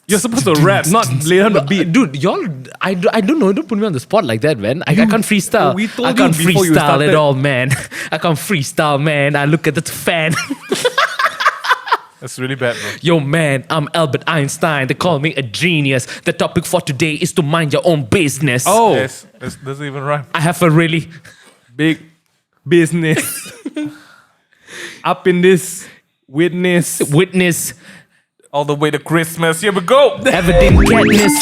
You're supposed to rap, not lay down the beat. Dude, y'all, I don't know. Don't put me on the spot like that, man. I can't freestyle. We told I can't you before you freestyle started. at all, man. I can't freestyle, man. I look at the fan. That's really bad, bro. Yo, man, I'm Albert Einstein. They call me a genius. The topic for today is to mind your own business. Oh, Yes, this doesn't even rhyme. I have a really big business. Up in this witness. witness All the way to Christmas. Here we go. evident catness.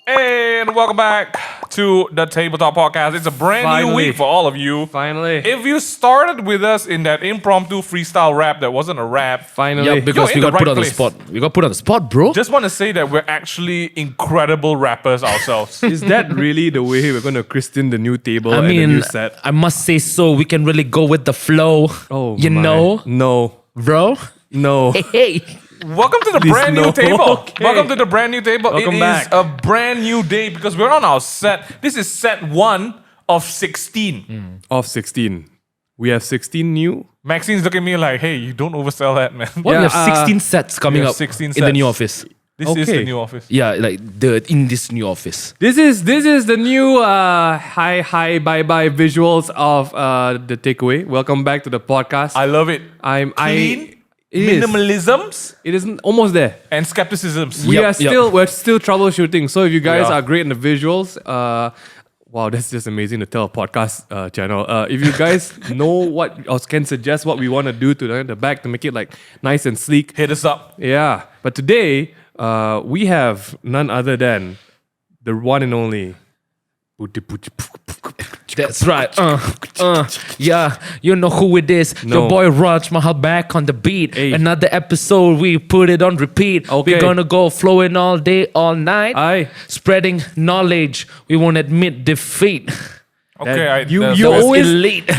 And welcome back to the Tabletop Podcast. It's a brand new Finally. week for all of you. Finally. If you started with us in that impromptu freestyle rap that wasn't a rap, Finally. Yeah, because You're we in got the put right on the place. spot. We got put on the spot, bro. just want to say that we're actually incredible rappers ourselves. Is that really the way we're going to christen the new table I and the mean, new set? I must say so. We can really go with the flow. Oh, you my. know, No. bro. No. Hey. Welcome to the Please brand new no. table. Okay. Welcome to the brand new table. Welcome It is back. a brand new day because we're on our set. This is set 1 of 16. Of 16. We have 16 new. Maxine's looking at me like, hey, you don't oversell that, man. What? Yeah, We have 16 sets coming we have up 16 in the new sets. office. This is the Okay. new office. Yeah, like in this new office. This is the new hi bye bye visuals of the takeaway. Welcome back to the podcast. I love it. It Clean, is. minimalisms, It isn't almost there. and skepticisms. We're Yep. still troubleshooting. So if you guys Yeah. are great in the visuals, wow, that's just amazing to tell a podcast channel. If you guys know what or can suggest what we want to do to the back to make it like nice and sleek, Hit us up. yeah. But today we have none other than the one and only. That's right. Yeah, you know who it is. No. Your boy Raj Mahal back on the beat. Hey. Another episode, we put it on repeat. Okay. We're gonna go flowing all day, all night. Aye. Spreading knowledge. We won't admit defeat. Okay, you that's- you Those always elite.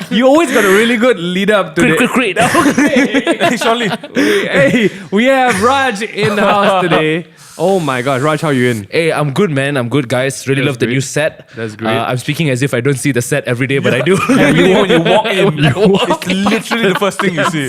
you always got a really good lead up to Crit, the, crit, crit. Hey, Charlie. Hey, we have Raj in the house today. Oh my gosh, Raj, how you in? Hey, I'm good, man. I'm good, guys. Really That's love the great. new set. That's great. I'm speaking as if I don't see the set every day, but I do. Yeah, you, when you walk in, When I walk it's literally the first thing you see.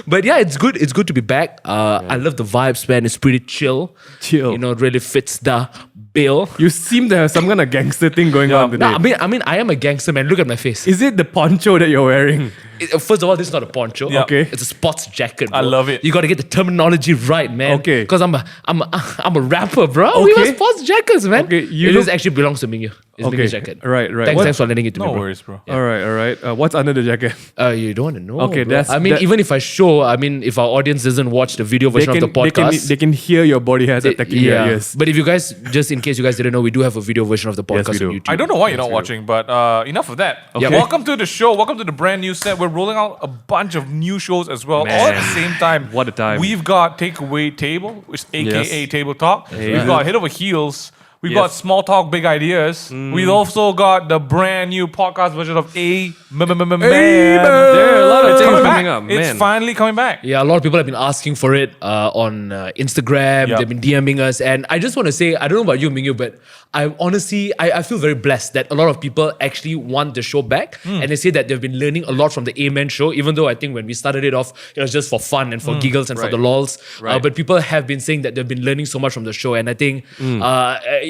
But yeah, it's good. It's good to be back. I love the vibes, man. It's pretty chill. Chill. You know, it really fits the bill. You seem to have some kind of gangster thing going on today. No, I mean, I am a gangster, man. Look at my face. Is it the poncho that you're wearing? First of all, this is not a poncho. Yeah. Okay. It's a sports jacket, bro. I love it. You got to get the terminology right, man. Okay. Because I'm a rapper, bro. We wear Okay. sports jackets, man. Okay, you This look- actually belongs to Ming Yue. It's Ming Yue's jacket. Right. Thanks for lending it to me, No bro. worries, bro. All right. What's under the jacket? You don't want to know. Okay, bro. that's- I mean, that- even if I show, if our audience doesn't watch the video version of the podcast, they can hear your body hairs attacking your ears. But if you guys, just in case you guys didn't know, we do have a video version of the Yes, podcast we do. on YouTube. I don't know why you're not watching, but enough of that. Okay. Welcome to the show. Welcome to the brand new set. We're rolling out a bunch of new shows as well, all at the Man. same time. What a time. We've got Takeaway Table, which is AKA Yes. Table Talk. Hey. We've got Head Over Heels. We've Yes. got Small Talk, Big Ideas. We've also got the brand new podcast version of Man. There are a lot of It's things coming coming back. up, It's man. finally coming back. Yeah, a lot of people have been asking for it on Instagram. Yep. They've been DMing us. And I just want to say, I don't know about you, Ming Yue, but I honestly, I feel very blessed that a lot of people actually want the show back. And they say that they've been learning a lot from the Amen show, even though I think when we started it off, it was just for fun and for giggles and for the lols. Right. But people have been saying that they've been learning so much from the show. And I think,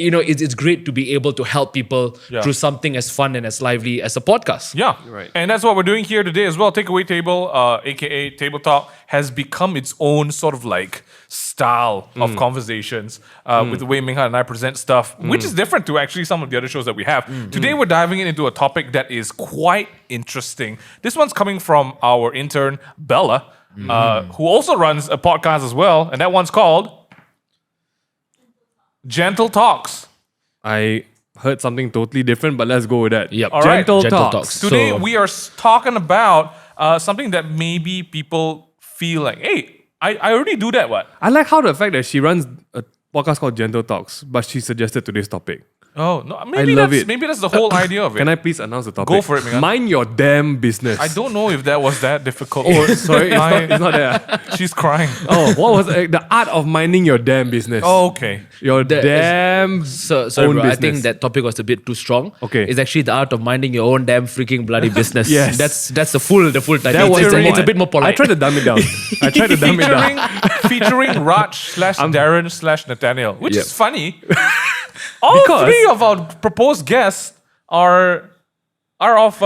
it's great to be able to help people Yeah. through something as fun and as lively as a podcast. Yeah, Right. And that's what we're doing here today as well. Takeaway Table, aka Table Talk, has become its own sort of like style of conversations with the way Minghan and I present stuff, which is different to actually some of the other shows that we have. Today we're diving into a topic that is quite interesting. This one's coming from our intern Bella, who also runs a podcast as well, and that one's called Gentle Talks. I heard something totally different, but let's go with that. Yep. All right. Gentle Gentle talks. talks. Today So- we are talking about something that maybe people feel like, hey, I already do that. What? I like how the fact that she runs a podcast called Gentle Talks, but she suggested today's topic. Oh no, love it. Maybe that's the whole idea of it. Can I please announce the topic? Go for it, Ming Han. Mind your damn business. I don't know if that was that difficult. Oh, sorry, it's not there. She's crying. Oh, what was the art of minding your damn business? Oh, okay. Your That is- damn Sorry, own bro, business. I think that topic was a bit too strong. Okay. It's actually the art of minding your own damn freaking bloody business. Yes. That's the full title. That was It's a bit more polite. I tried to dumb it down. I tried to dumb it down. featuring Raj / Darren / Nathaniel, which Yep. is funny. All Because- three of our proposed guests are of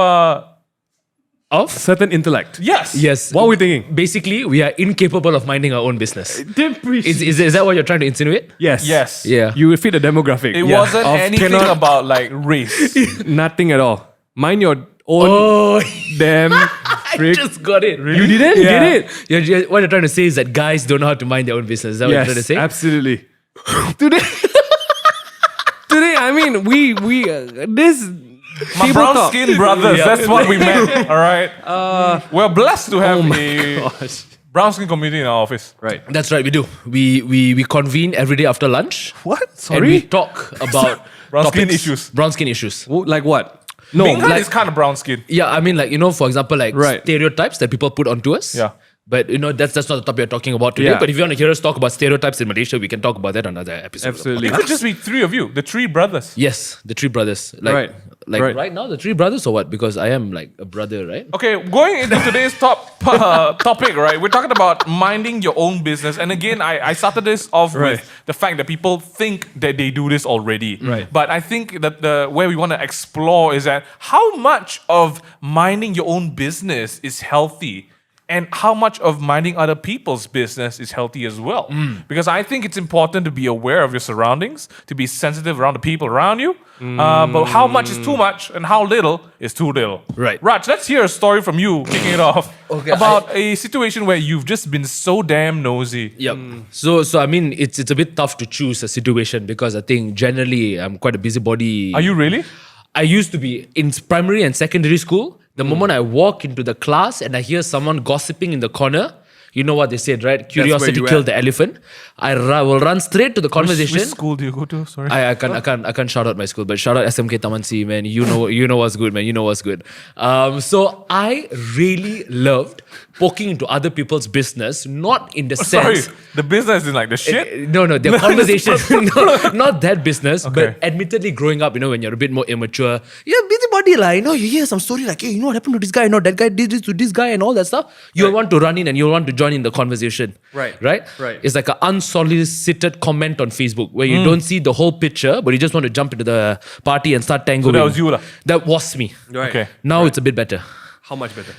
Of? Certain intellect. yes. Yes. What are we thinking? Basically, we are incapable of minding our own business. Is Is that what you're trying to insinuate? yes. Yes. Yeah. You will fit the demographic. It wasn't Of anything cannot- about like race. Nothing at all. Mind your own Oh, damn I frick. just got it. You didn't? You Yeah. get it? What you're trying to say is that guys don't know how to mind their own business. Is that what you're trying to Yes, say? absolutely. Today, I mean, we this My table brown talk- skin brothers. That's what we meant. All right. We're blessed to have a Gosh. brown skin community in our office. Right. That's right, we do. We convene every day after lunch. What? And we Sorry. talk about Brown skin topics. issues. Brown skin issues. Like what? No, Ming Han like is kind of brown skin. Yeah, I mean, like, for example, like Right. stereotypes that people put onto us. Yeah. But that's not the topic we're talking about today. Yeah. But if you want to hear us talk about stereotypes in Malaysia, we can talk about that on another episode. Absolutely. It could just be three of you, the three brothers. Yes, the three brothers. Right. Right now, the three brothers or what? Because I am like a brother, right? Okay, going into today's topic, right? We're talking about minding your own business. And again, I started this off Right. with the fact that people think that they do this already. Right. But I think that where we want to explore is that how much of minding your own business is healthy and how much of minding other people's business is healthy as well. Because I think it's important to be aware of your surroundings, to be sensitive around the people around you. But how much is too much and how little is too little. Right. Raj, let's hear a story from you, kicking it off, Okay, about a situation where you've just been so damn nosy. Yep. So I mean, it's a bit tough to choose a situation because I think generally I'm quite a busybody. Are you really? I used to be in primary and secondary school. The moment I walk into the class and I hear someone gossiping in the corner, you know what they said, right? Curiosity you killed at. the elephant. I will run straight to the conversation. Which school do you go to? Sorry. I can't shout out my school, but shout out SMK Taman C, man. You know what's good, man. You know what's good. So I really loved poking into other people's business, not in the Sorry, sense. the business is like the shit. No, their conversation. No, not that business. Okay. But admittedly, growing up, when you're a bit more immature, you're busybody, like, you hear some story like, hey, you know what happened to this guy? That guy did this to this guy and all that stuff. You'll want to run in and you'll want to join in the conversation. Right. Right? Right. It's like an unsolicited comment on Facebook where you don't see the whole picture, but you just want to jump into the party and start tangoing. that was you lah. That was me. Right. Okay. Now it's a bit better. How much better?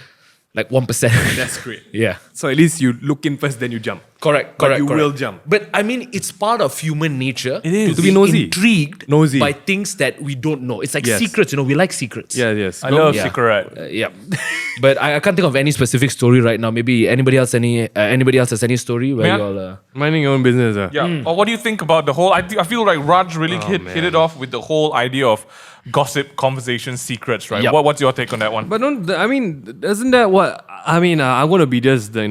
Like 1%. That's great. Yeah. So at least you look in first, then you jump. Correct. But you will jump. But I mean, it's part of human nature is. to be nosy. intrigued Nosy. by things that we don't know. It's like Yes. secrets, we like secrets. Yes. I love yeah. secret. Yeah. But I can't think of any specific story right now. Maybe anybody else has any story where Man. you all Minding your own business. Yeah. Or what do you think about the whole? I feel like Raj really hit man. it off with the whole idea of gossip, conversation, secrets, right? Yep. What's your take on that one? But isn't that what I mean? I'm gonna be just the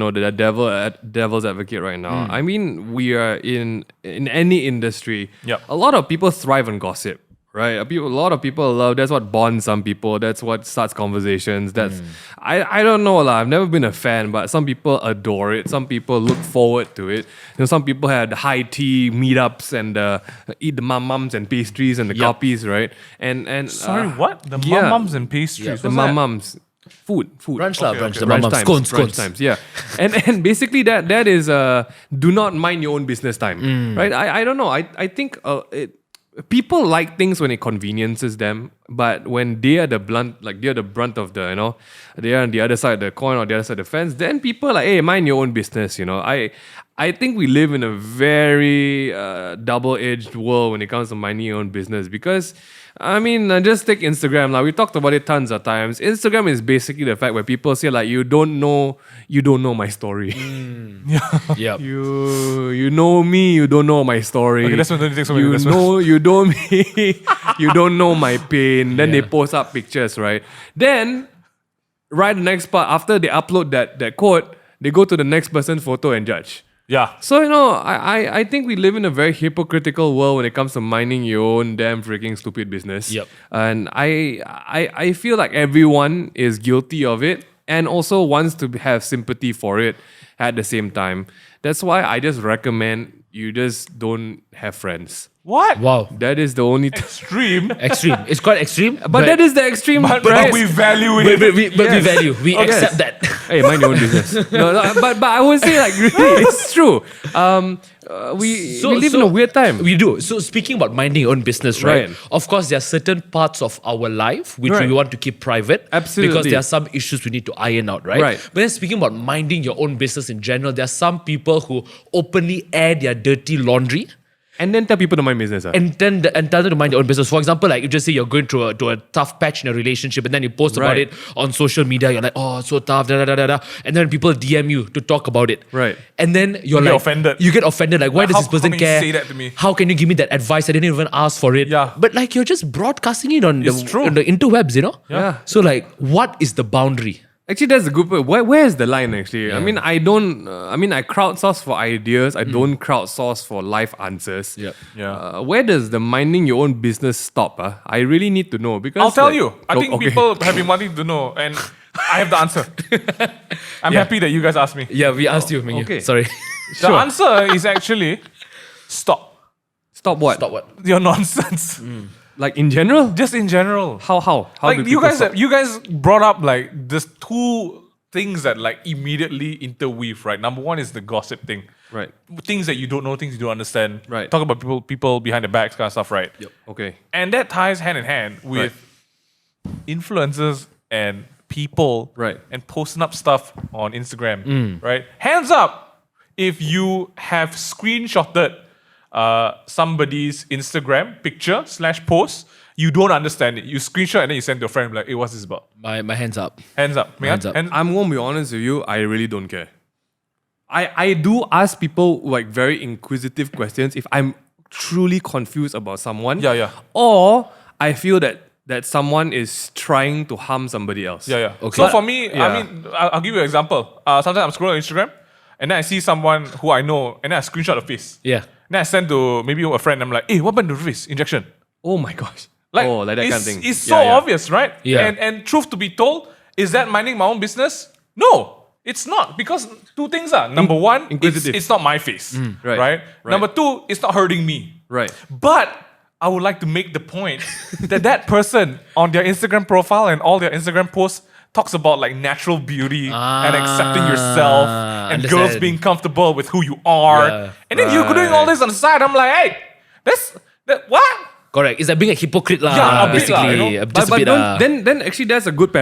devil's advocate right now. I mean, we are in any industry. Yep. A lot of people thrive on gossip, right? A lot of people love. That's what bonds some people. That's what starts conversations. That's I don't know lah. I've never been a fan, but some people adore it. Some people look forward to it. Some people had high tea meetups and eat the mums and pastries and the coffees, right? And Sorry, what? The yeah. mums and pastries. the What's that? mums. Food. brunch, Okay, brunch, okay. the Brunch mama, times, scones, brunch scones. times, yeah. And basically that is do not mind your own business time, right? I don't know. I think people like things when it conveniences them, but when they are the brunt of the, they are on the other side of the coin or the other side of the fence, then people are like, hey, mind your own business, I think we live in a very double-edged world when it comes to minding your own business because, I mean, just take Instagram. Like, we talked about it tons of times. Instagram is basically the fact where people say, like, you don't know my story. Yeah. You know me, you don't know my story. Okay, that's when it takes away you the know, you don't me, you don't know my pain. Then they post up pictures, right? Then, right the next part, after they upload that quote, they go to the next person's photo and judge. Yeah. So, I think we live in a very hypocritical world when it comes to minding your own damn freaking stupid business. Yep. And I feel like everyone is guilty of it and also wants to have sympathy for it at the same time. That's why I just recommend you just don't have friends. What? Wow. That is the only Extreme. Extreme. It's quite extreme. but that is the extreme But right? we value But, it. we value. We accept that. Hey, mind your own business. No, but I would say like really, it's true. We live in a weird time. We do. So speaking about minding your own business, right? Right. Of course, there are certain parts of our life which Right. we want to keep private. Absolutely. Because there are some issues we need to iron out, right? Right. But then speaking about minding your own business in general, there are some people who openly air their dirty laundry. And then tell people to mind business. And tell them to mind their own business. For example, like you just say you're going through a tough patch in a relationship, and then you post about Right. it on social media. You're like, oh, it's so tough, da da da da da. And then people DM you to talk about it. Right. And then you're You get like offended. You get offended. Like, why does How- this person how can you care? say that to me? How can you give me that advice? I didn't even ask for it. Yeah. But like you're just broadcasting it on It's true. on the interwebs, Yeah. So like, what is the boundary? Actually, that's a good point. Where is the line actually? I mean, I don't. I crowdsource for ideas. I don't crowdsource for life answers. Yep. Yeah. Where does the minding your own business stop? I really need to know because I'll tell like- you. I think okay. people have been wanting to know, and I have the answer. I'm happy that you guys asked me. Yeah, we asked you, Ming Yue. okay. Sorry. The answer is actually stop Stop what? Stop what? your nonsense. Like in general? Just in general. How Like do you people guys, stop? you guys brought up like there's two things that like immediately interweave, right? Number one is the gossip thing, Right. things that you don't know, things you don't understand. Right. Talk about people behind the backs, kind of stuff, right? Yep. Okay. And that ties hand in hand with influencers and people, Right. and posting up stuff on Instagram, right? Hands up if you have screenshotted somebody's Instagram picture / post, you don't understand it. You screenshot and then you send to a friend like, hey, what's this about? My hands up. Hands up. Ming Hands Han? up. Hands- I'm gonna be honest with you, I really don't care. I do ask people like very inquisitive questions if I'm truly confused about someone. Yeah, yeah. Or I feel that someone is trying to harm somebody else. Yeah, yeah. Okay. So for me, Yeah. I mean, I'll give you an example. Sometimes I'm scrolling on Instagram and then I see someone who I know and then I screenshot the face. Yeah. Then I send to maybe a friend. I'm like, hey, what happened to the face injection? Oh my gosh. Like, like that it's, kind of thing. It's so Yeah, yeah. obvious, right? Yeah. And truth to be told, is that minding my own business? No, it's not. Because two things are. Number one, it's, inquisitive. it's not my face. Right, Right? right. Number two, it's not hurting me. Right. But I would like to make the point that person on their Instagram profile and all their Instagram posts talks about like natural beauty and accepting yourself and girls understand. being comfortable with who you are. Yeah. And then you're doing all this on the side. I'm like, hey, what? Correct. It's like being a hypocrite lah. Yeah, a bit basically. lah, you know. Just a But bit. then actually that's a good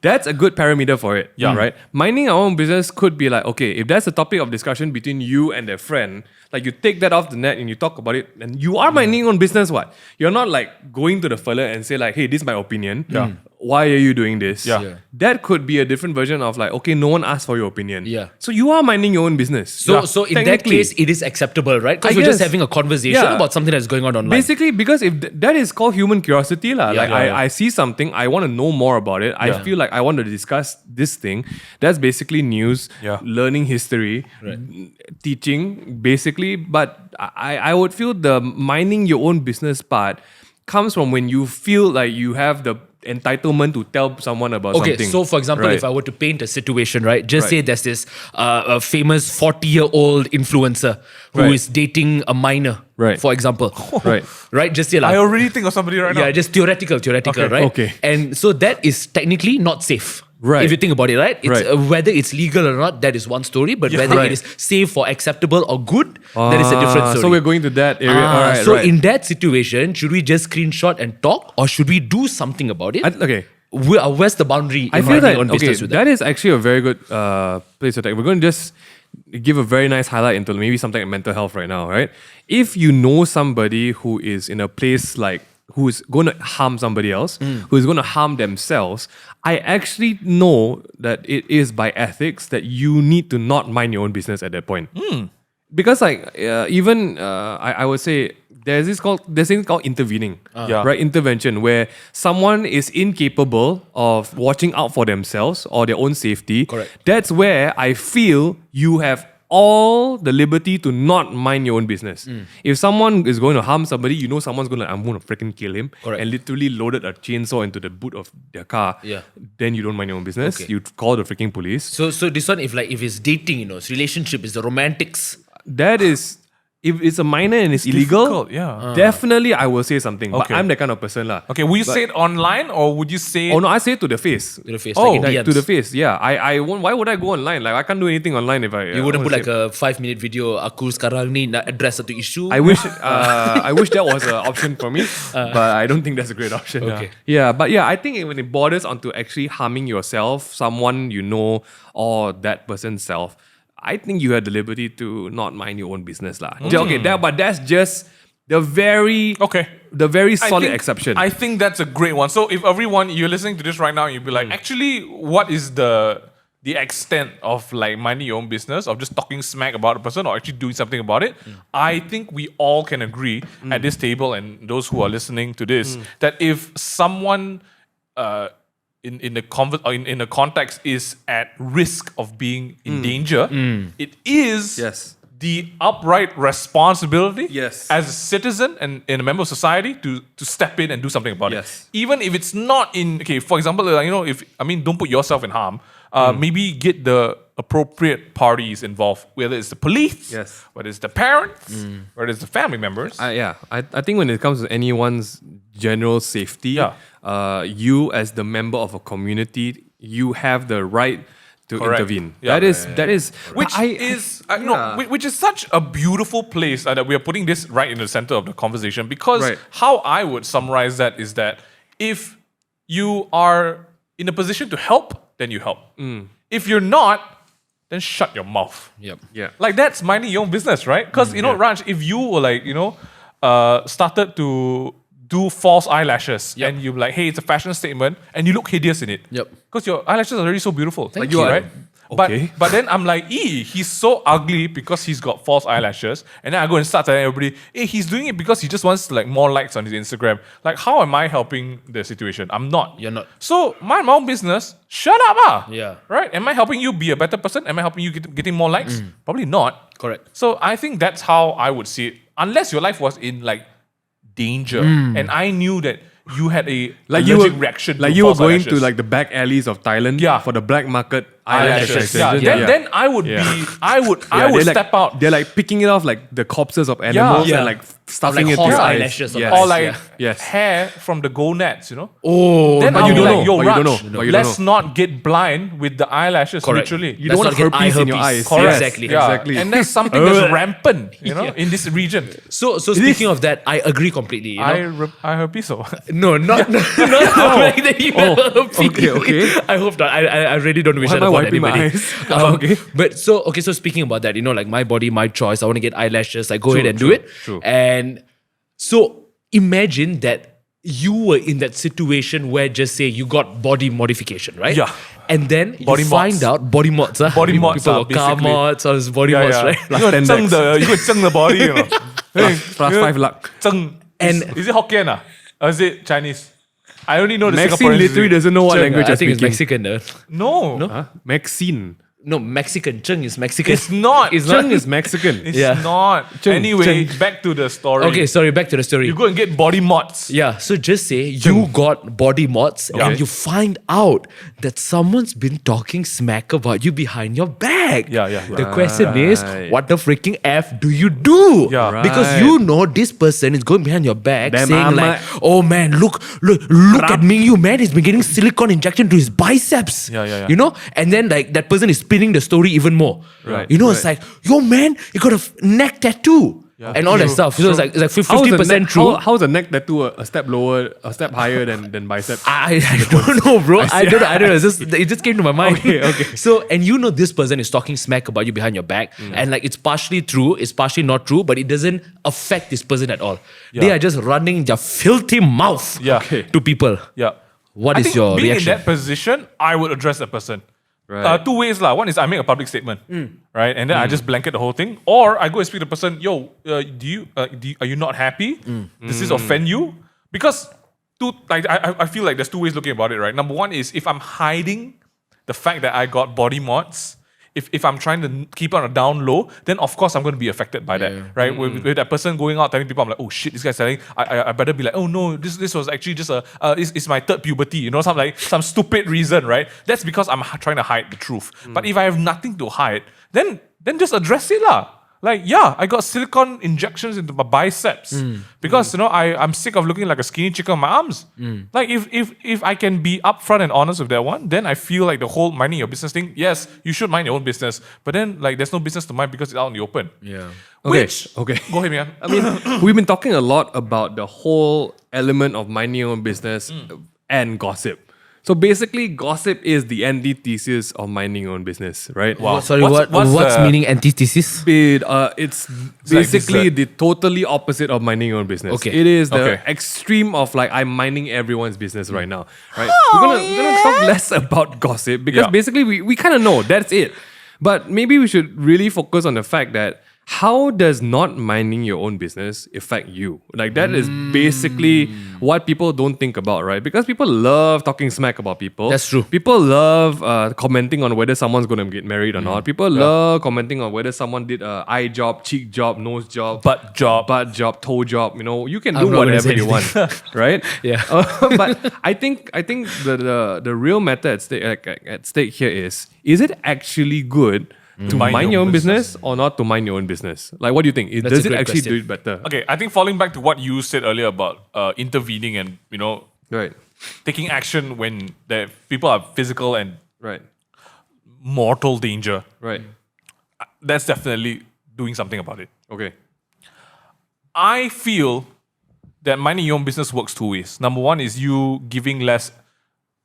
that's a good parameter for it. Yeah. Right? Minding our own business could be like, okay, if that's a topic of discussion between you and a friend, like you take that off the net and you talk about it, and you are minding your own business, what? You're not like going to the fella and say like, hey, this is my opinion. Yeah. Why are you doing this? Yeah. Yeah. That could be a different version of like, okay, no one asked for your opinion. Yeah. So you are minding your own business. So in that Technically. case, it is acceptable, right? Because I we're just guess. having a conversation Yeah. about something that's going on online. Basically, because if that is called human curiosity, Yeah, like yeah, yeah. I see something, I want to know more about it. I feel like I want to discuss this thing. That's basically news, Yeah. learning history, teaching, basically. But I would feel the minding your own business part comes from when you feel like you have the entitlement to tell someone about Okay, something. so for example, Right. if I were to paint a situation, right? Just Right. say there's this a famous 40-year-old influencer who Right. is dating a minor, Right. for example. Right. Right? Just say like, I already think of somebody right yeah, now. just theoretical, Okay, right? okay. And so that is technically not safe. Right. If you think about it, right? It's, Right. whether it's legal or not, that is one story. But Yeah. whether Right. it is safe or acceptable or good, that is a different story. So we're going to that area. All right, so right. in that situation, should we just screenshot and talk, or should we do something about it? Okay. Where's the boundary? I in feel minding that your own okay, business with that is actually a very good place to take. We're going to just give a very nice highlight into maybe something like mental health right now, right? If you know somebody who is in a place like who is going to harm somebody else, who is going to harm themselves, I actually know that it is by ethics that you need to not mind your own business at that point. Because like I would say there's thing called intervening. Yeah. Right? Intervention, where someone is incapable of watching out for themselves or their own safety. Correct. That's where I feel you have all the liberty to not mind your own business. If someone is going to harm somebody, you know someone's I'm going to freaking kill him, Correct. and literally loaded a chainsaw into the boot of their car, Yeah. then you don't mind your own business. Okay. You call the freaking police. So this one, if it's dating, it's relationship, it's the romantics. That is, if it's a minor and it's illegal, difficult, yeah. definitely I will say something. But Okay. I'm that kind of person lah. Okay, will you say it online or would you say Oh no, I say it to the face. To the face, Oh, like in Like DMs. to the face, yeah. I won't. Why would I go online? Like I can't do anything online if I. You wouldn't put like a 5-minute video, aku sekarang ni nak address satu issue. I wish that was an option for me, but I don't think that's a great option. Okay. Yeah, but yeah, I think when it borders onto actually harming yourself, someone you know, or that person's self, I think you have the liberty to not mind your own business, lah. Okay, but that's just the very solid exception. I think that's a great one. So if everyone you're listening to this right now, you'll be like, actually, what is the extent of like minding your own business, of just talking smack about a person or actually doing something about it? I think we all can agree at this table and those who are listening to this that if someone in the context is at risk of being in danger, it is the upright responsibility Yes. as a citizen and a member of society to step in and do something about Yes. it. Even if it's not for example, don't put yourself in harm. Maybe get the appropriate parties involved, whether it's the police, Yes. whether it's the parents, whether it's the family members. I think when it comes to anyone's general safety, you as the member of a community, you have the right to Correct. intervene. Yeah. That is which is such a beautiful place that we are putting this right in the center of the conversation, because Right. how I would summarize that is that if you are in a position to help, then you help. If you're not, then shut your mouth. Yep. yeah. Like that's minding your own business, right? Because Raj, if you were started to do false eyelashes and you're like, hey, it's a fashion statement, and you look hideous in it. Yep. Because your eyelashes are already so beautiful. Thank you, you. right? Okay. But then I'm like, he's so ugly because he's got false eyelashes. And then I go and start telling everybody, he's doing it because he just wants like more likes on his Instagram. Like, how am I helping the situation? I'm not. You're not. So mind my own business. Shut up, Yeah. Right? Am I helping you be a better person? Am I helping you getting more likes? Probably not. Correct. So I think that's how I would see it. Unless your life was in like danger, and I knew that you had a allergic reaction. Like to you were false going eyelashes. to like the back alleys of Thailand Yeah. for the black market eyelashes. eyelash Yeah. extension. Then I would Yeah. be. I would they're step out. They're like picking it off like the corpses of animals Yeah. and like stuffing Like it to horse your eyes. eyelashes or Yes. Or like Yeah. Yes. hair from the gonads, Oh, Then but I'll you be don't like, know. yo, But you Raj, don't know. But you don't let's know. not get blind with the eyelashes, Correct. literally. You Let's don't not want get eye herpes in your herpes. eyes. Correct. Exactly. Yeah. Exactly. And that's something that's rampant, in this region. So speaking of that, I agree completely. You know? I herpes so. No, not the fact that you have herpes. okay. I hope not. I really don't wish Why that am I upon wiping my anybody. eyes? Okay. But so speaking about that, like my body, my choice. I want to get eyelashes. I go ahead and do true, it. true. And so imagine that you were in that situation where just say you got body modification, right? Yeah. And then Body you mods. find out body mods. Body mods People are got car basically- mods or body mods, right? You go Spandex. zheng the body, Hey, Plus 5 lakh. zheng. And- is it Hokkien or is it Chinese? I only know the Maxine Singaporeans. literally doesn't know what language I I'm think it's speaking. Mexican. No, Huh? Maxine. No, Mexican. Cheng is Mexican. it's not. It's Cheng is Mexican. It's Yeah. not. Cheng, Anyway, back to the story. Okay, sorry, back to the story. You go and get body mods. Yeah, so just say you got body mods and you find out that someone's been talking smack about you behind your back. Yeah. The question is, Right. what the freaking F do you do? Yeah. Because Right. you know this person is going behind your back Damn, saying I'm like, oh man, look at Ming Yue, man, he's been getting silicone injection to his biceps. Yeah. You know? And then like that person is spinning the story even more. Right, You know, it's like, yo man, you got a neck tattoo. And all that True, stuff. So it's like How's a 50% neck- true. How's a neck tattoo a step lower, a step higher than bicep? I don't know, bro. I don't know. It just came to my mind. Okay. So, and you know this person is talking smack about you behind your back. And like it's partially true, it's partially not true, but it doesn't affect this person at all. They are just running their filthy mouth Yeah. Okay. to people. Yeah. What I is think your being reaction? in that position, I would address that person. Right. Two ways lah. One is I make a public statement, right, and then I just blanket the whole thing, or I go and speak to the person. Yo, are you not happy? Does this offend you? Because I feel like there's two ways looking about it, right? Number one is if I'm hiding the fact that I got body mods. If I'm trying to keep it on a down low, then of course I'm going to be affected by that, right? With that person going out telling people, I'm like, oh shit, this guy's telling. I better be like, oh no, this was actually just it's my third puberty, some stupid reason, right? That's because I'm trying to hide the truth. But if I have nothing to hide, then just address it lah. Like, yeah, I got silicone injections into my biceps because I'm sick of looking like a skinny chicken on my arms. Like, if I can be upfront and honest with that one, then I feel like the whole minding your business thing. Yes, you should mind your own business, but then like there's no business to mind because it's out in the open. Yeah. Okay. Go ahead, man. I mean, we've been talking a lot about the whole element of minding your own business and gossip. So basically, gossip is the antithesis of minding your own business, right? Wow. What's meaning antithesis? It's basically the totally opposite of minding your own business. Okay. It is the Okay. extreme of like I'm minding everyone's business right now. Right? We're gonna talk less about gossip because Yeah. basically we kind of know that's it. But maybe we should really focus on the fact that how does not minding your own business affect you? Like that is basically what people don't think about, right? Because people love talking smack about people. That's true. People love commenting on whether someone's going to get married or not. People love commenting on whether someone did a eye job, cheek job, nose job, Butt job. toe job. You can I'm do not gonna whatever say you want, right? Yeah. But I think the real matter at stake here is it actually good to mind your own business or not to mind your own business? Like, what do you think? That's Does a it great actually question. do it better? Okay, I think falling back to what you said earlier about intervening and Right, taking action when the people are physical and right, mortal danger. right. That's definitely doing something about it. Okay. I feel that minding your own business works two ways. Number one is you giving less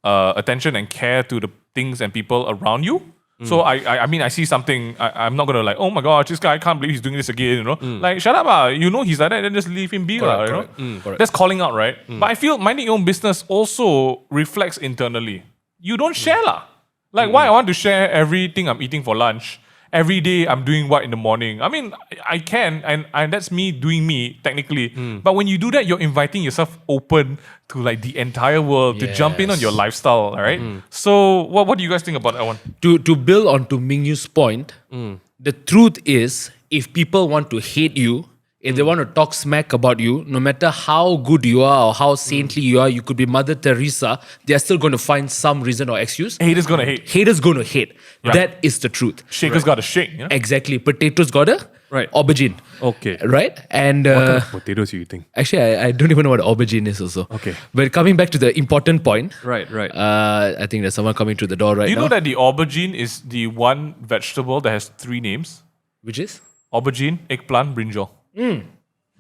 attention and care to the things and people around you. So I mean I see something, I'm not gonna like, oh my gosh, this guy, I can't believe he's doing this again, Like, shut up, he's like that, then just leave him be. Correct. That's calling out, right? But I feel minding your own business also reflects internally. You don't share lah. Like, why I want to share everything I'm eating for lunch? Every day I'm doing what in the morning? I mean, I can, and that's me doing me, technically. But when you do that, you're inviting yourself open to like the entire world to jump in on your lifestyle, all right? So what do you guys think about that one? To build on to Ming Yu's point, the truth is, if people want to hate you, if they want to talk smack about you, no matter how good you are or how saintly you are, you could be Mother Teresa, they're still going to find some reason or excuse. Haters gonna hate. Haters going to hate. Yeah. That is the truth. Shakers gotta shake, Exactly. Potatoes got a Right. aubergine. Okay. Right? And What kind of potatoes are you eating? actually, I don't even know what aubergine is also. Okay. But coming back to the important point, Right. I think there's someone coming through the door right Do you now. know that the aubergine is the one vegetable that has three names? Which is? Aubergine, eggplant, brinjal.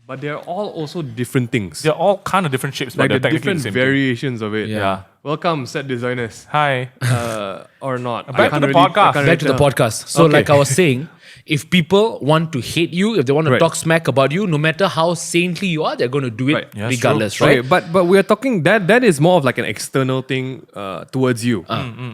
But they're all also different things. They're all kind of different shapes, but Like they're the technically different the same thing. variations of it. Yeah. Welcome, set designers. Hi. Or not. I Back to can't the really- I podcast. can't Back to the really tell. podcast. So, Okay. like I was saying, if people want to hate you, if they want to Right. talk smack about you, no matter how saintly you are, they're going to do it Right. Yeah, that's regardless, true. right? Okay, but we're talking that is more of like an external thing towards you,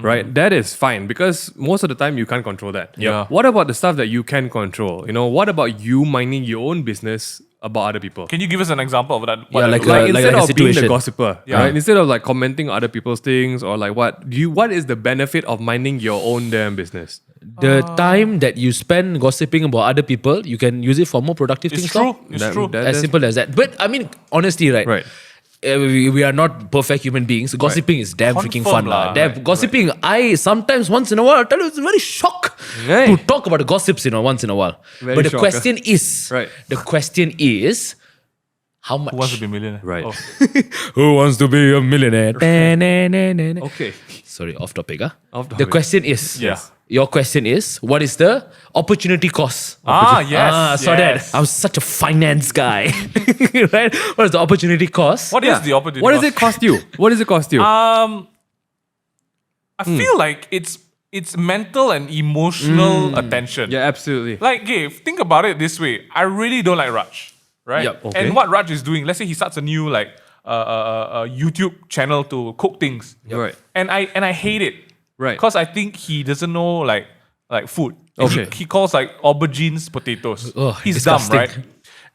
right? That is fine because most of the time you can't control that. Yeah. What about the stuff that you can control? What about you minding your own business about other people? Can you give us an example of that? Yeah, like Like instead a of being the situation. gossiper, right? Instead of like commenting on other people's things or like what is the benefit of minding your own damn business? The time that you spend gossiping about other people, you can use it for more productive It's things. true. lor. It's That- true. that- As that's- simple as that. But I mean, honestly, right? Right. We are not perfect human beings. Gossiping is damn freaking fun, Confirm lah. lah. Damn, gossiping. I sometimes once in a while, I tell you, it's very shock Right. to talk about the gossips, once in a while. Very but the shock, question is, Right. the question is, how much? Who wants to be a millionaire? Right. Oh. Who wants to be a millionaire? Okay. Okay. Sorry, off topic. Off The topic. question is, Yes. your question is, what is the opportunity cost? Yes. Saw yes. that. I'm such a finance guy. Right? What is the opportunity cost? What is the opportunity? What does it cost you? What does it cost you? I feel like it's mental and emotional attention. yeah, absolutely. Like, okay, think about it this way. I really don't like Raj, right? Yup. Okay. And what Raj is doing, let's say he starts a new YouTube channel to cook things. Right. And I hate it. Right. Because I think he doesn't know like food. Okay. He calls like aubergines potatoes. Ugh, He's disgusting. dumb, right?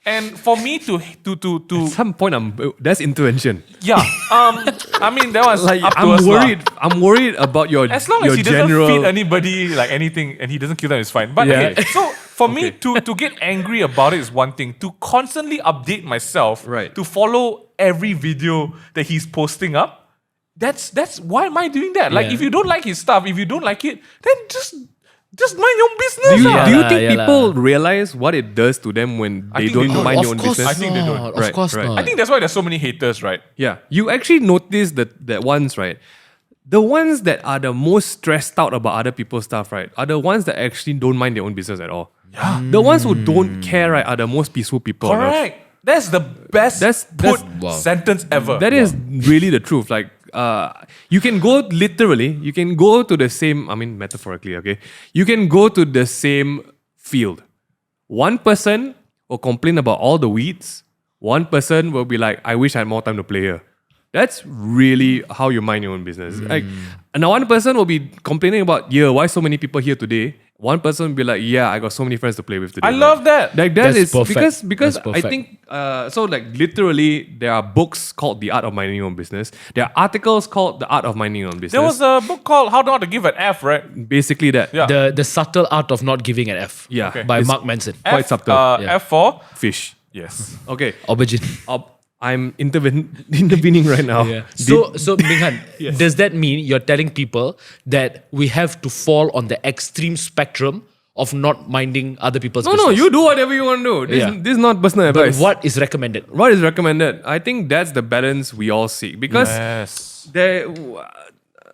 And for me to At some point, that's intervention. yeah, I mean that was Like up to I'm us lah. worried. I'm worried about your As long your as he general. doesn't feed anybody like anything and he doesn't kill them, it's fine. But Yeah. okay, so for me to get angry about it is one thing. To constantly update myself, Right. to follow every video that he's posting up, that's why am I doing that? Like Yeah. if you don't like his stuff, if you don't like it, then just mind your own business. Do you, lah. do you Yeah, think yeah people realize what it does to them when I they think they don't don't. mind Of your own course business? I think they don't. not. Right, Of course right. not. I think that's why there's so many haters, right? Yeah, you actually notice that ones, right? The ones that are the most stressed out about other people's stuff, right, are the ones that actually don't mind their own business at all. Yeah. The ones who don't care, right, are the most peaceful people. on earth. Correct. That's the best That's- wow. sentence ever. That is really the truth. Like, you can go literally, you can go to the same, I mean, metaphorically, okay? You can go to the same field. One person will complain about all the weeds. One person will be like, I wish I had more time to play here. That's really how you mind your own business. Like, and one person will be complaining about, why so many people here today? One person will be like, I got so many friends to play with today. I love that. Like That's is perfect. because That's I perfect. think so like literally there are books called The Art of Minding Your Own Business. There are articles called The Art of Minding Your Own Business. There was a book called How Not to Give an F, right? basically that. Yeah. The subtle art of not giving an F. Yeah. Okay. By It's Mark Manson. quite subtle. Yeah. F for Fish. yes. Okay. Aubergine. I'm intervening right now. Yeah. So Minghan, does that mean you're telling people that we have to fall on the extreme spectrum of not minding other people's No, business? you do whatever you want to do. This, Yeah. this is not personal But advice. what is recommended? What is recommended? I think that's the balance we all seek because Yes.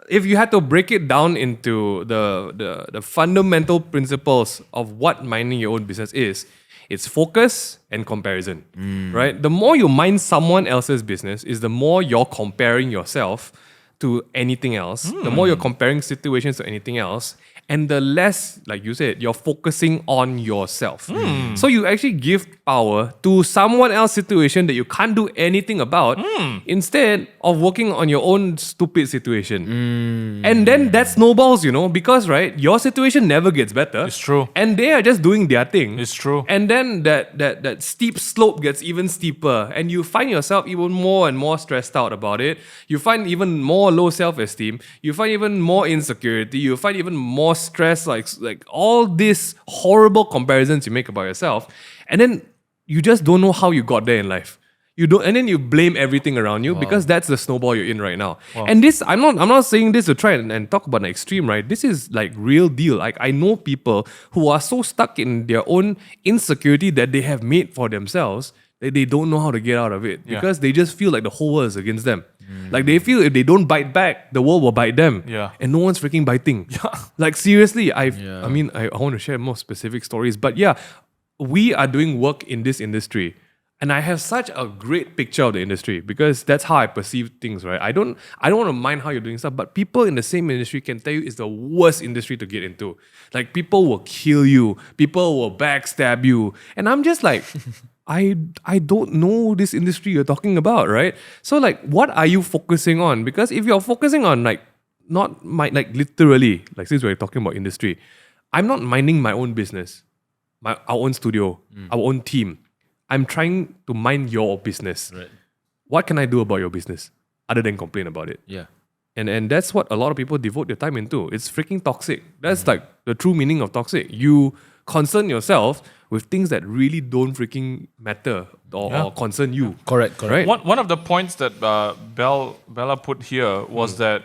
if you had to break it down into the fundamental principles of what minding your own business is, it's focus and comparison, right? The more you mind someone else's business is the more you're comparing yourself to anything else, the more you're comparing situations to anything else, and the less, like you said, you're focusing on yourself. So you actually give power to someone else's situation that you can't do anything about instead of working on your own stupid situation. And then that snowballs, because, right, your situation never gets better. It's true. And they are just doing their thing. It's true. And then that steep slope gets even steeper, and you find yourself even more and more stressed out about it. You find even more low self-esteem. You find even more insecurity. You find even more stress, like all these horrible comparisons you make about yourself, and then you just don't know how you got there in life. You don't, and then you blame everything around you because that's the snowball you're in right now. And this, I'm not saying this to try and talk about an extreme, right? This is like real deal. Like I know people who are so stuck in their own insecurity that they have made for themselves that they don't know how to get out of it because they just feel like the whole world is against them. Like they feel if they don't bite back, the world will bite them. Yeah. And no one's freaking biting. Like seriously, I mean, I want to share more specific stories, but we are doing work in this industry. And I have such a great picture of the industry because that's how I perceive things, right? I don't want to mind how you're doing stuff, but people in the same industry can tell you it's the worst industry to get into. Like people will kill you, people will backstab you. And I'm just like, I don't know this industry you're talking about, right? So like, what are you focusing on? Because if you're focusing on literally, like since we're talking about industry, I'm not minding my own business, our own studio, our own team. I'm trying to mind your business. Right. What can I do about your business other than complain about it? Yeah. And that's what a lot of people devote their time into. It's freaking toxic. That's like the true meaning of toxic. You concern yourself with things that really don't freaking matter or concern you. Correct. Right? One of the points that Bella put here was that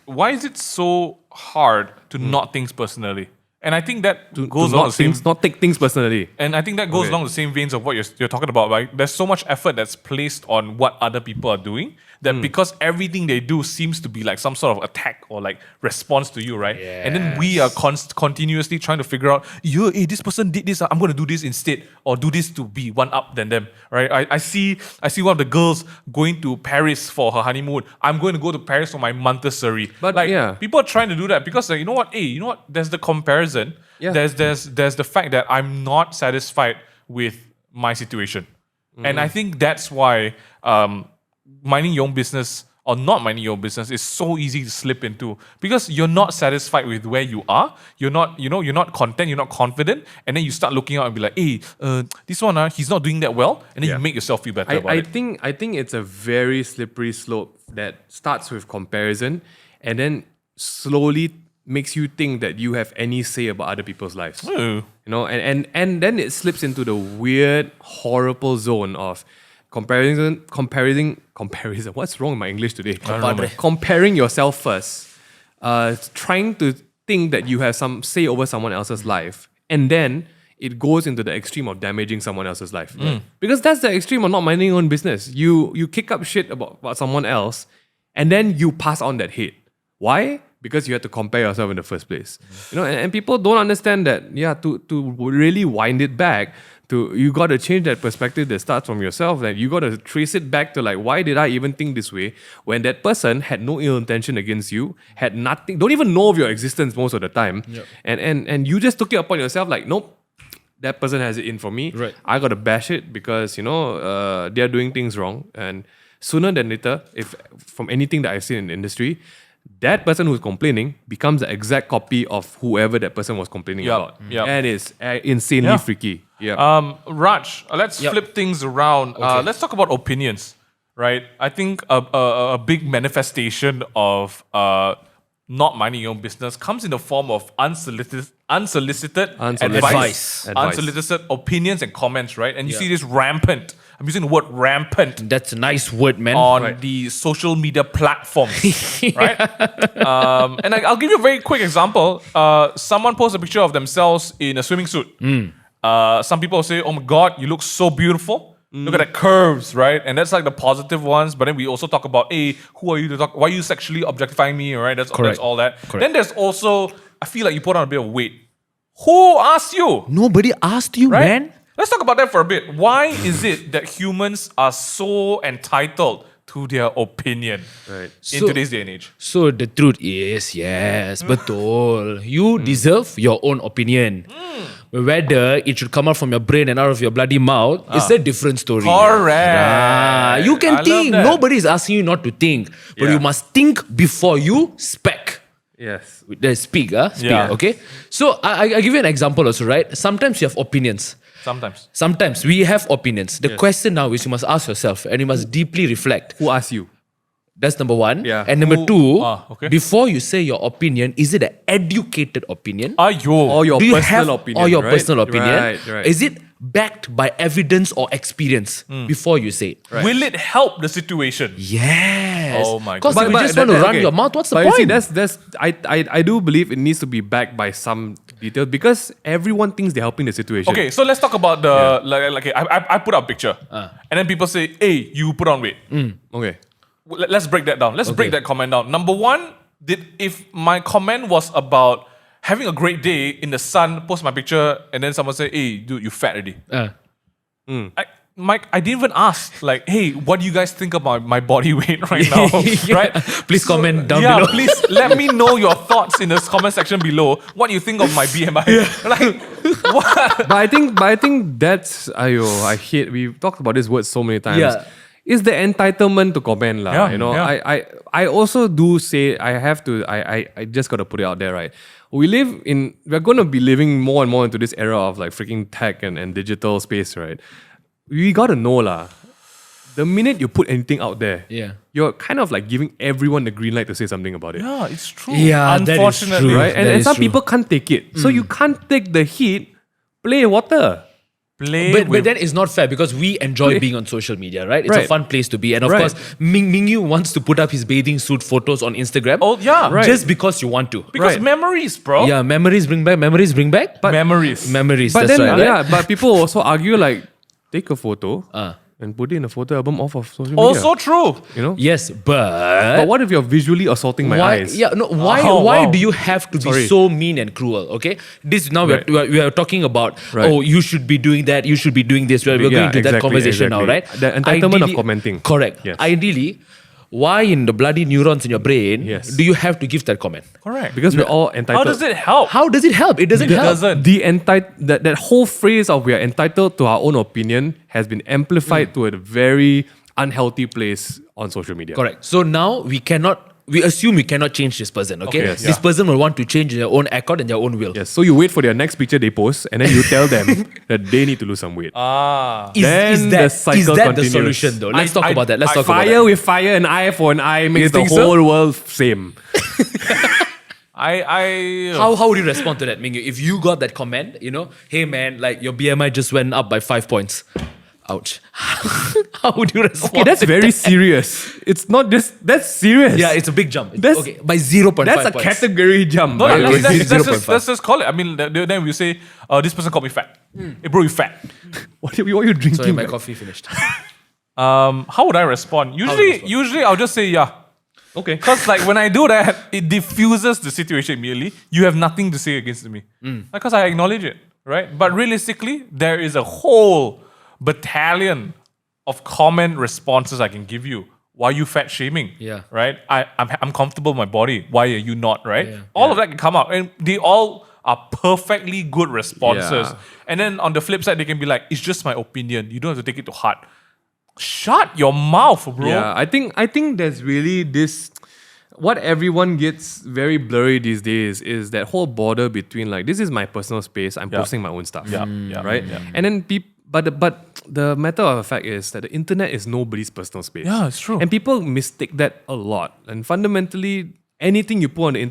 why is it so hard to not think personally? And I think that goes along the same. Not take things personally. And I think that goes along the same veins of what you're talking about, right? There's so much effort that's placed on what other people are doing that because everything they do seems to be like some sort of attack or like response to you, right? And then we are continuously trying to figure out, this person did this, I'm going to do this instead, or do this to be one up than them, right? I see one of the girls going to Paris for her honeymoon. I'm going to go to Paris for my Montessori. But people are trying to do that because you know what? There's the comparison. Yeah. There's the fact that I'm not satisfied with my situation. And I think that's why minding your own business or not minding your business is so easy to slip into because you're not satisfied with where you are. You're not, you're not content, you're not confident, and then you start looking out and be like, hey, this one, he's not doing that well, and then you make yourself feel better about it. I think it's a very slippery slope that starts with comparison and then slowly makes you think that you have any say about other people's lives. Ooh. You know, and then it slips into the weird, horrible zone of comparison. What's wrong with my English today? Comparing yourself first, trying to think that you have some say over someone else's life, and then it goes into the extreme of damaging someone else's life. Because that's the extreme of not minding your own business. You kick up shit about someone else, and then you pass on that hate. Why? Because you had to compare yourself in the first place. You know, and people don't understand that, to really wind it back, you got to change that perspective that starts from yourself. That you got to trace it back to like, why did I even think this way when that person had no ill intention against you, had nothing, don't even know of your existence most of the time, and you just took it upon yourself like, nope, that person has it in for me. Right. I got to bash it because they're doing things wrong, and sooner than later, if from anything that I've seen in the industry, that person who's complaining becomes the exact copy of whoever that person was complaining about. And it's insanely freaky. Raj, let's flip things around. Let's talk about opinions, right? I think a big manifestation of not minding your own business comes in the form of unsolicited advice, unsolicited opinions and comments, right? And you see this rampant. I'm using the word rampant. That's a nice word, man. On the social media platforms, right? And I'll give you a very quick example. Someone posts a picture of themselves in a swimming suit. Some people say, "Oh my God, you look so beautiful. Look at the curves," right? And that's like the positive ones. But then we also talk about, "Hey, who are you to talk? Why are you sexually objectifying me?" Right? That's all that. Correct. Then there's also, I feel like you put on a bit of weight. Who asked you? Nobody asked you, Right? man. Let's talk about that for a bit. Why is it that humans are so entitled to their opinion in today's day and age? So the truth is, yes, betul. You deserve your own opinion. Whether it should come out from your brain and out of your bloody mouth is a different story. Correct. You can I love think. that. Nobody is asking you not to think. But you must think before you spec. Yes. Speak, Yeah. okay? So I give you an example also, right? Sometimes you have opinions. Sometimes we have opinions. The question now is you must ask yourself and you must deeply reflect. Who asked you? That's number one. Yeah. And number two, okay. before you say your opinion, is it an educated opinion? Or your Do you personal have opinion. or your right? personal opinion? Right. Is it backed by evidence or experience before you say it? Will it help the situation? Yes. Oh my Because God. if you just want to run your mouth, what's the but point? You see, I do believe it needs to be backed by some detail because everyone thinks they're helping the situation. Okay, so let's talk about the I put up a picture and then people say, "Hey, you put on weight." Okay. Let's break that down. Let's break that comment down. Number one, if my comment was about having a great day in the sun, post my picture, and then someone say, "Hey, dude, you fat already." Mike, I didn't even ask, like, "Hey, what do you guys think about my body weight right now?" Right? Please comment down below. Please let me know your thoughts in the comment section below. What you think of my BMI? Like, what? But I think that's I hate. We've talked about this word so many times. Yeah. It's the entitlement to comment, lah. Yeah, You know, yeah. I also do say I have to. I just gotta put it out there, right? We're gonna be living more and more into this era of like freaking tech and digital space, right? We gotta know, lah. The minute you put anything out there, you're kind of like giving everyone the green light to say something about it. Yeah, it's true. Yeah, that is unfortunately, true. Right? That And is some true. people can't take it. So you can't take the heat, play water. But then it's not fair because we enjoy being on social media, right? It's a Right. fun place to be. And of Right. course, Ming Yue wants to put up his bathing suit photos on Instagram. Oh, yeah. Right. Just because you want to. Because Right. memories, bro. Yeah, memories bring back. But Memories. memories. But that's then, right. yeah, but people also argue like, take a photo and put it in a photo album off of social media. Also true. You know? Yes, but But what if you're visually assaulting my why? eyes? Yeah, no. Why? Oh, why wow. do you have to be Sorry. so mean and cruel? Okay, this now Right. we are talking about. Right. Oh, you should be doing that. You should be doing this. We're Yeah, going to that exactly, conversation now, right? exactly. The entitlement of commenting. Correct. Yes. Ideally, why in the bloody neurons in your brain Yes. do you have to give that comment? Correct. Because we're all entitled. How does it help? How does it help? It doesn't help. That whole phrase of we are entitled to our own opinion has been amplified to a very unhealthy place on social media. Correct. So now we assume we cannot change this person, okay? Okay, yes. This person will want to change their own accord and their own will. Yes. So you wait for their next picture they post, and then you tell them that they need to lose some weight. Is the that cycle the continues. solution though? Let's talk about that. Let's talk about Fire that. with fire, an eye for an eye makes the think so? whole world same. How would you respond to that, Ming Yue? If you got that comment, hey man, like your BMI just went up by 5 points. Ouch. How would you respond? Okay, that's to very that? serious. It's not just, that's serious. Yeah, it's a big jump. That's- Okay, by 0.5 That's a points. category jump. No, by the way. let's just call it. I mean, then we say, this person called me fat. Hey, bro, you fat. What are you drinking? Sorry, my man? coffee finished. How would I respond? Usually I'll just say yeah. Okay. Because like when I do that, it diffuses the situation immediately. You have nothing to say against me. Because I acknowledge it, right? But realistically, there is a whole battalion of comment responses I can give you. Why are you fat shaming? Yeah. Right? I'm comfortable with my body. Why are you not, right? Yeah. All of that can come out. And they all are perfectly good responses. Yeah. And then on the flip side, they can be like, it's just my opinion. You don't have to take it to heart. Shut your mouth, bro. Yeah, I think there's really this. What everyone gets very blurry these days is that whole border between like, this is my personal space. I'm posting my own stuff. Yeah. Right. And then but the matter of the fact is that the internet is nobody's personal space. Yeah, it's true. And people mistake that a lot. And fundamentally, anything you put on the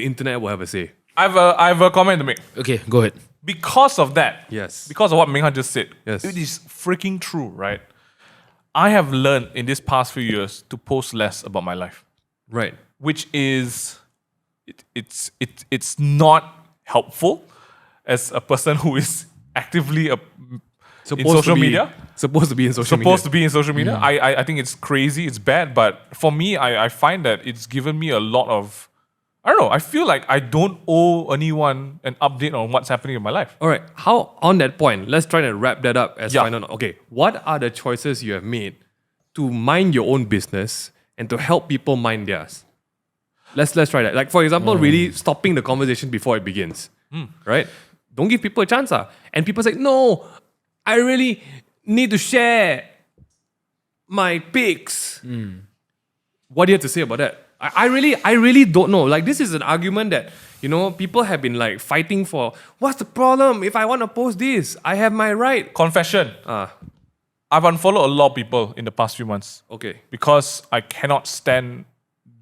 internet will have a say. I have a comment to make. Okay, go ahead. Because of that, Yes. because of what Ming Han just said, Yes. it is freaking true, right? I have learned in this past few years to post less about my life, Right. which is it's not helpful as a person who is actively in social media. Supposed to be in social media. Supposed to be in social media. I think it's crazy, it's bad, but for me, I find that it's given me a lot of, I don't know, I feel like I don't owe anyone an update on what's happening in my life. All right. How on that point? Let's try to wrap that up as Yeah. final. Okay. What are the choices you have made to mind your own business and to help people mind theirs? Let's try that. Like for example, really stopping the conversation before it begins. Right? Don't give people a chance. And people say, no, I really need to share my pics. What do you have to say about that? I really don't know. Like this is an argument that, people have been like fighting for. What's the problem? If I want to post this, I have my right. Confession. I've unfollowed a lot of people in the past few months Okay. because I cannot stand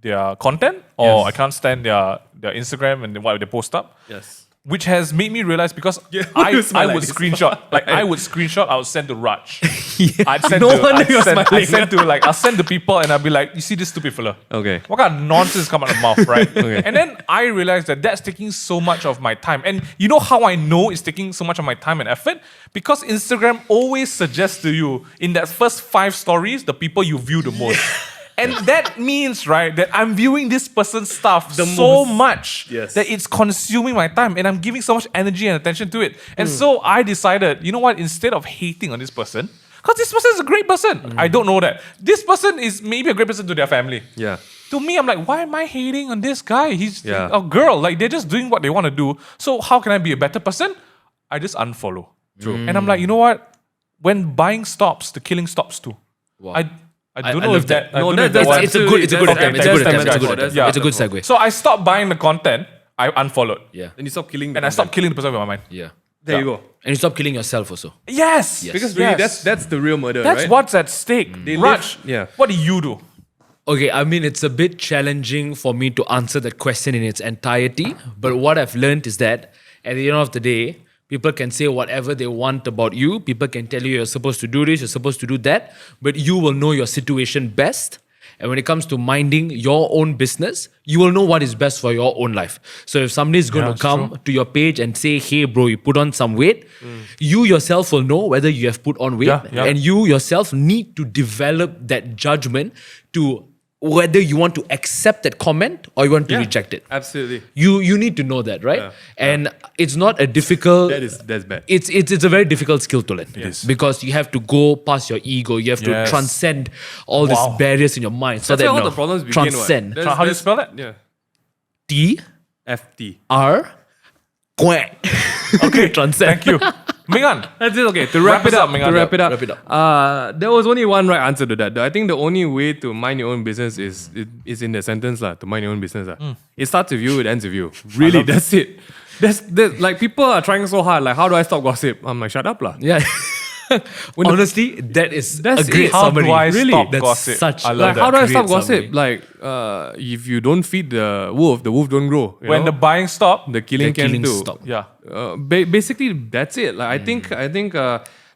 their content or Yes. I can't stand their Instagram and what they post up. Yes. Which has made me realize because You I smile like would this. screenshot, I would send to Raj. I'd send No to, wonder I'd you're send, smiling. I'll send to people and I'll be like, you see this stupid fella? Okay. What kind of nonsense come out of the mouth, right? Okay. And then I realized that that's taking so much of my time. And you know how I know it's taking so much of my time and effort? Because Instagram always suggests to you in that first 5 stories, the people you view the most. And that means, right, that I'm viewing this person's stuff so much Yes. that it's consuming my time and I'm giving so much energy and attention to it. And so I decided, you know what, instead of hating on this person, because this person is a great person, I don't know that. This person is maybe a great person to their family. Yeah. To me, I'm like, why am I hating on this guy? He's Yeah. a girl. Like, they're just doing what they want to do. So how can I be a better person? I just unfollow. True. And I'm like, you know what? When buying stops, the killing stops too. Wow. I don't I know love if that. No, I don't know if that that's was- It's a good attempt. Okay, It's a good that's attempt. It's a good good. attempt. Yeah. It's a good segue. So I stopped buying the content. I unfollowed. Yeah. Then you stop killing the And I stopped killing the person with my mind. Yeah. There you go. And you stop killing yourself also. Yes. Because really, Yes. that's the real murder, That's right? what's at stake. They Raj, yeah. what do you do? Okay, I mean, it's a bit challenging for me to answer that question in its entirety. But what I've learned is that at the end of the day, people can say whatever they want about you. People can tell you you're supposed to do this, you're supposed to do that. But you will know your situation best. And when it comes to minding your own business, you will know what is best for your own life. So if somebody's going to it's come true. to your page and say, hey, bro, you put on some weight, you yourself will know whether you have put on weight. Yeah. And you yourself need to develop that judgment to whether you want to accept that comment or you want to reject it. Absolutely. You need to know that, right? Yeah. And it's not a difficult. That's bad. It's a very difficult skill to learn. is. Because you have to go past your ego. You have to Yes. transcend all these Wow. barriers in your mind. So That's that where all no, the problems begin. transcend. What? How do you spell that? Yeah. T FT. R quack. Okay, transcend. thank you. Mingan. That's it. Okay, to wrap Wrap it us up. up, Ming To An. wrap it up. Wrap it up. There was only one right answer to that. I think the only way to mind your own business is in the sentence lah. To mind your own business lah. It starts with you. It ends with you. Really, that's it. That's like people are trying so hard. Like, how do I stop gossip? I'm like, shut up lah. Yeah. Honestly, that's That's a great it. How summary. do I Really? stop That's gossip? such I love Like, that. how do I Great stop gossip? summary. Like, if you don't feed the wolf don't grow. You When know? the buying stop, the killing The can killing do. stop. yeah. Basically, that's it. Like, I think.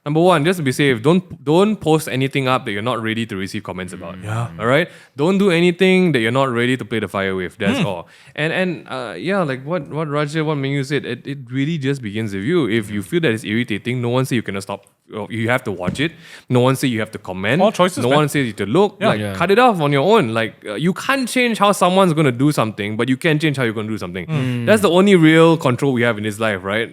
Number one, just to be safe, don't post anything up that you're not ready to receive comments about. Yeah. All right. Don't do anything that you're not ready to play the fire with. That's all. And yeah, like what Raja, what Ming Yue said, it really just begins with you. If you feel that it's irritating, no one say you cannot stop. You have to watch it. No one say you have to comment. All choices, No man. one says you to look. Yeah. Like cut it off on your own. Like you can't change how someone's gonna do something, but you can change how you're gonna do something. That's the only real control we have in this life, right?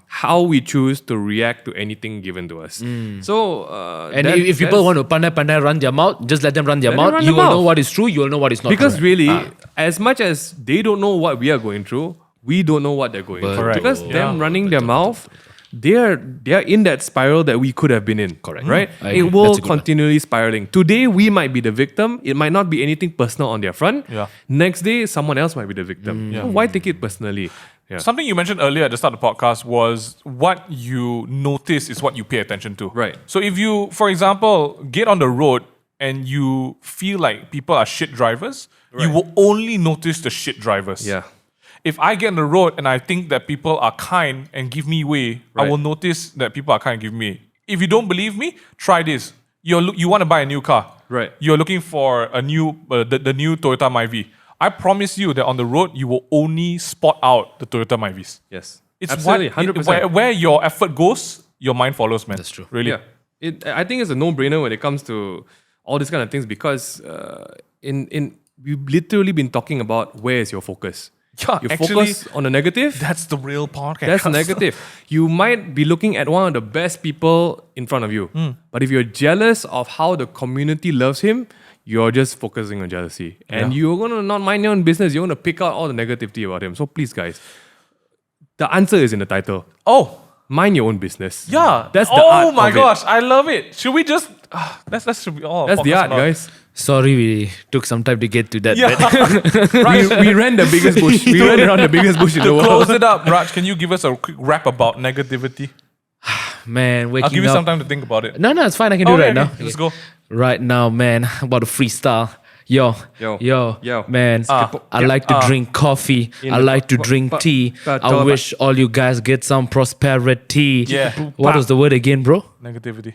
How we choose to react to anything given to us. So And if people want to pandai run their mouth, just let them run their Let them mouth. run You their will know mouth. what is true. You will know what is not because true. really, as much as they don't know what we are going through, we don't know what they're going through. Correct. Because Yeah. them running their mouth, they're in that spiral that we could have been in. Correct. Right? I It agree. will That's a good one. continually spiraling. Today we might be the victim. It might not be anything personal on their front. Yeah. Next day someone else might be the victim. Yeah. So why take it personally? Yeah. Something you mentioned earlier at the start of the podcast was what you notice is what you pay attention to. Right. So if you, for example, get on the road and you feel like people are shit drivers, you will only notice the shit drivers. Yeah. If I get on the road and I think that people are kind and give me way, I Right. will notice that people are kind and give me. If you don't believe me, try this. You want to buy a new car. Right. You're looking for a new the new Toyota Myvi. I promise you that on the road you will only spot out the Toyota Myvis. Yes. It's absolutely, what 100%. where your effort goes, your mind follows, man. That's true. Really. Yeah, I think it's a no-brainer when it comes to all these kind of things because we've literally been talking about where is your focus. Yeah, You actually, focus on the negative. that's the real podcast. That's negative. You might be looking at one of the best people in front of you, but if you're jealous of how the community loves him, you're just focusing on jealousy, and you're gonna not mind your own business. You're gonna pick out all the negativity about him. So please, guys, the answer is in the title. Oh, Mind your own business. yeah. That's the oh art my of it. gosh, I love it. Should we just that should be all. That's the podcast art, about. guys. Sorry, we took some time to get to that. Yeah. bit. We ran the biggest bush. We ran around the biggest bush in the world. Close it up, Raj. Can you give us a quick rap about negativity? Man, waking I'll give you up. some time to think about it. No, it's fine. I can do it right now. Let's go. Right now, man, I'm about to freestyle. Yo, Yo. man. I like to drink coffee. I like to drink tea. I wish all you guys get some prosperity. Yeah. What was the word again, bro? Negativity.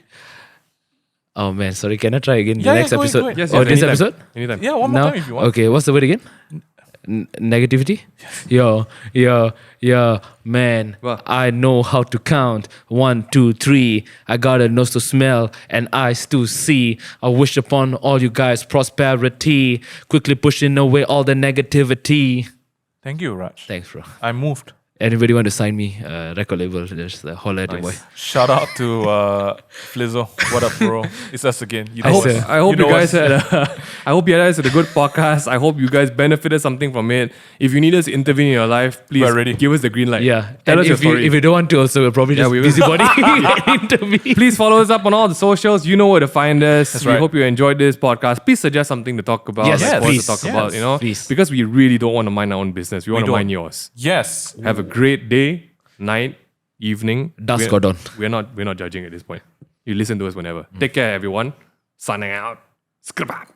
Oh man, sorry. Can I try again? Yeah, The next go ahead, episode. go ahead. Yes, Oh, yes, this anytime. episode? Anytime. Yeah, one more No? time if you want. Okay, what's the word again? Negativity? Yo, man. What? I know how to count. 1, 2, 3. I got a nose to smell and eyes to see. I wish upon all you guys prosperity. Quickly pushing away all the negativity. Thank you, Raj. Thanks, bro. I'm moved. Anybody want to sign me? Record label, just holler at your boy. Shout out to Flizzo. What up, bro? It's us again. You I know hope- us. I hope know you guys us. I hope you guys had a good podcast. I hope you guys benefited something from it. If you need us to intervene in your life, please We're ready. give us the green light. Yeah. Tell And us your if you, story. if you don't want to, also, we'll probably just we will. busybody intervene. Please follow us up on all the socials. You know where to find us. We right. hope you enjoyed this podcast. Please suggest something to talk about. Yes, like what please. to talk Yes, about, you know? please. Because we really don't want to mind our own business. We want to don't. mind yours. Yes. Have a great day, night, evening. Dusk We're- or dawn. We're not judging at this point. You listen to us whenever. Take care, everyone. Signing out. Skribak.